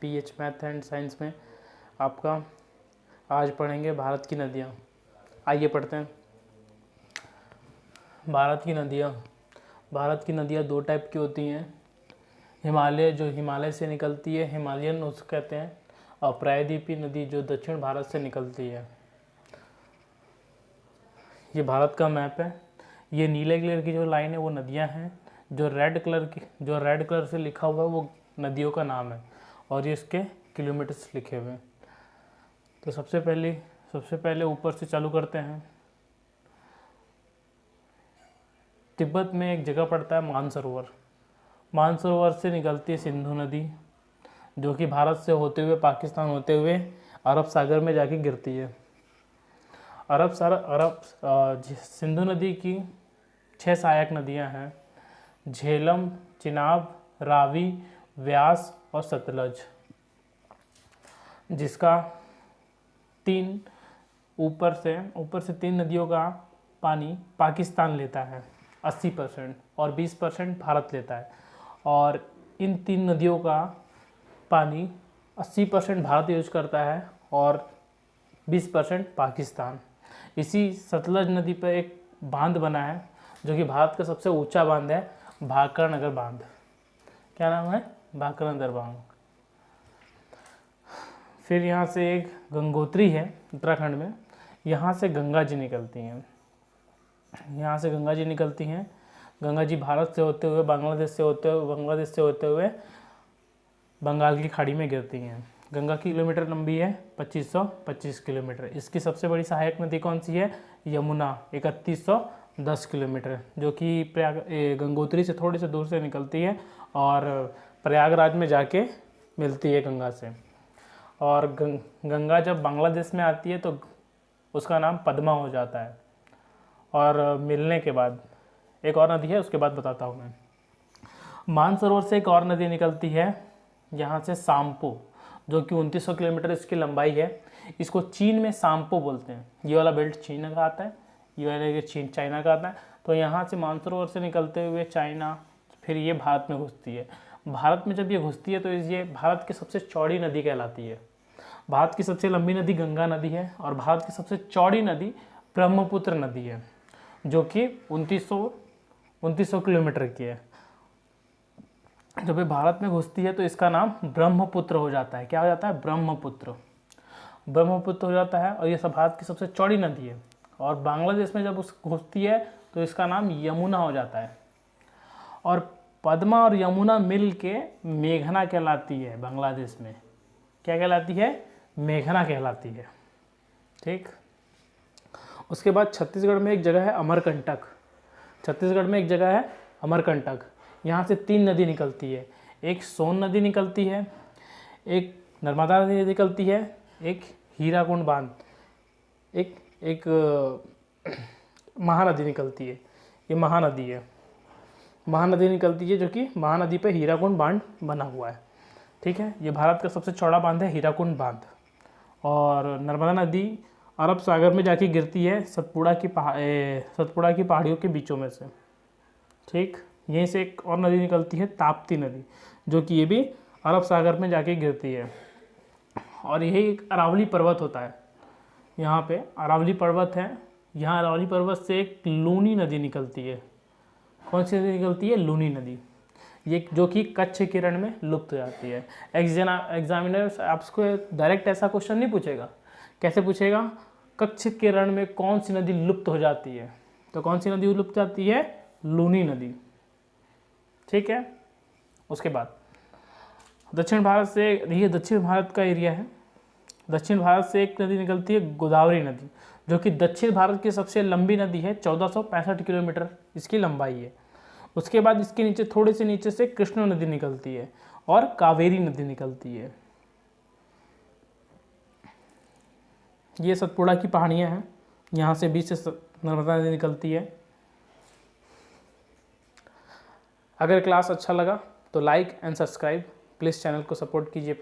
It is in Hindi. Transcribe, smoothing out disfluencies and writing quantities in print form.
PH मैथ एंड साइंस में आपका आज पढ़ेंगे भारत की नदियाँ। आइए पढ़ते हैं। भारत की नदियाँ दो टाइप की होती हैं। जो हिमालय से निकलती है, हिमालयन उसको कहते हैं, और प्रायद्वीपीय नदी जो दक्षिण भारत से निकलती है। ये भारत का मैप है। ये नीले कलर की जो लाइन है वो नदियाँ हैं, जो रेड कलर से लिखा हुआ है वो नदियों का नाम है, और ये इसके किलोमीटर्स लिखे हुए हैं। तो सबसे पहले ऊपर से चालू करते हैं। तिब्बत में एक जगह पड़ता है मानसरोवर से निकलती है सिंधु नदी, जो कि भारत से होते हुए पाकिस्तान होते हुए अरब सागर में जाके गिरती है। सिंधु नदी की 6 सहायक नदियां हैं: झेलम, चिनाब, रावी, व्यास और सतलज, जिसका ऊपर से 3 नदियों का पानी पाकिस्तान लेता है 80%, और 20% भारत लेता है। और इन 3 नदियों का पानी 80% भारत यूज करता है और 20% पाकिस्तान। इसी सतलज नदी पर एक बांध बना है, जो कि भारत का सबसे ऊंचा बांध है, भाखड़ा नगर बांध। क्या नाम है? भाखड़ा नगर बांध। फिर यहाँ से एक गंगोत्री है उत्तराखंड में, यहाँ से गंगा जी निकलती हैं। गंगा जी भारत से होते हुए बांग्लादेश से होते हुए बंगाल की खाड़ी में गिरती हैं। गंगा की किलोमीटर लंबी है 2525 किलोमीटर। इसकी सबसे बड़ी सहायक नदी कौन सी है? यमुना, 3110 किलोमीटर, जो कि गंगोत्री से थोड़ी से दूर से निकलती है और प्रयागराज में जाके मिलती है गंगा से। और गंगा जब बांग्लादेश में आती है तो उसका नाम पद्मा हो जाता है। और मिलने के बाद एक और नदी है, उसके बाद बताता हूँ मैं। मानसरोवर से एक और नदी निकलती है यहाँ से, साम्पो, जो कि 2900 किलोमीटर इसकी लंबाई है। इसको चीन में साम्पो बोलते हैं। ये वाला बेल्ट चीन का आता है, ये वाला चाइना का आता है। तो यहाँ से मानसरोवर से निकलते हुए चाइना, फिर ये भारत में घुसती है। भारत में जब ये घुसती है तो ये भारत की सबसे चौड़ी नदी कहलाती है। भारत की सबसे लंबी नदी गंगा नदी है, और भारत की सबसे चौड़ी नदी ब्रह्मपुत्र नदी है, जो कि 2900 किलोमीटर की है। जब ये भारत में घुसती है तो इसका नाम ब्रह्मपुत्र हो जाता है। क्या हो जाता है? ब्रह्मपुत्र हो जाता है, और ये सब भारत की सबसे चौड़ी नदी है। और बांग्लादेश में जब घुसती है तो इसका नाम यमुना हो जाता है। और पद्मा और यमुना मिल के मेघना कहलाती है बांग्लादेश में। क्या कहलाती है? मेघना कहलाती है। ठीक। उसके बाद छत्तीसगढ़ में एक जगह है अमरकंटक। यहाँ से 3 नदी निकलती है। एक सोन नदी निकलती है, एक नर्मदा नदी निकलती है, एक हीराकुंड बांध, एक महानदी निकलती है। ये महानदी निकलती है, जो कि महानदी पे हीराकुंड बांध बना हुआ है। ठीक है। ये भारत का सबसे चौड़ा बांध है, हीराकुंड बांध। और नर्मदा नदी अरब सागर में जाके गिरती है सतपुड़ा की पहाड़ियों के बीचों में से। ठीक। यहीं से एक और नदी निकलती है, ताप्ती नदी, जो कि ये भी अरब सागर में जाके गिरती है। और यही एक अरावली पर्वत होता है। यहाँ पे अरावली पर्वत है। यहाँ अरावली पर्वत से एक लूनी नदी निकलती है। कौन सी नदी निकलती है? लूनी नदी। ये जो कि कच्छ के रण में लुप्त हो जाती है। एग्जामिनर आपको डायरेक्ट ऐसा क्वेश्चन नहीं पूछेगा। कैसे पूछेगा? कच्छ के रण में कौन सी नदी लुप्त हो जाती है? तो कौन सी नदी लुप्त जाती है? लूनी नदी। ठीक है। उसके बाद दक्षिण भारत से, ये दक्षिण भारत का एरिया है। दक्षिण भारत से एक नदी निकलती है, गोदावरी नदी, जो कि दक्षिण भारत की सबसे लंबी नदी है। 1465 किलोमीटर इसकी लंबाई है। उसके बाद इसके नीचे, थोड़े से नीचे से कृष्ण नदी निकलती है और कावेरी नदी निकलती है। ये सतपुड़ा की पहाड़ियाँ हैं। यहाँ से बीच से नर्मदा नदी निकलती है। अगर क्लास अच्छा लगा तो like and subscribe, please channel को सपोर्ट कीजिए।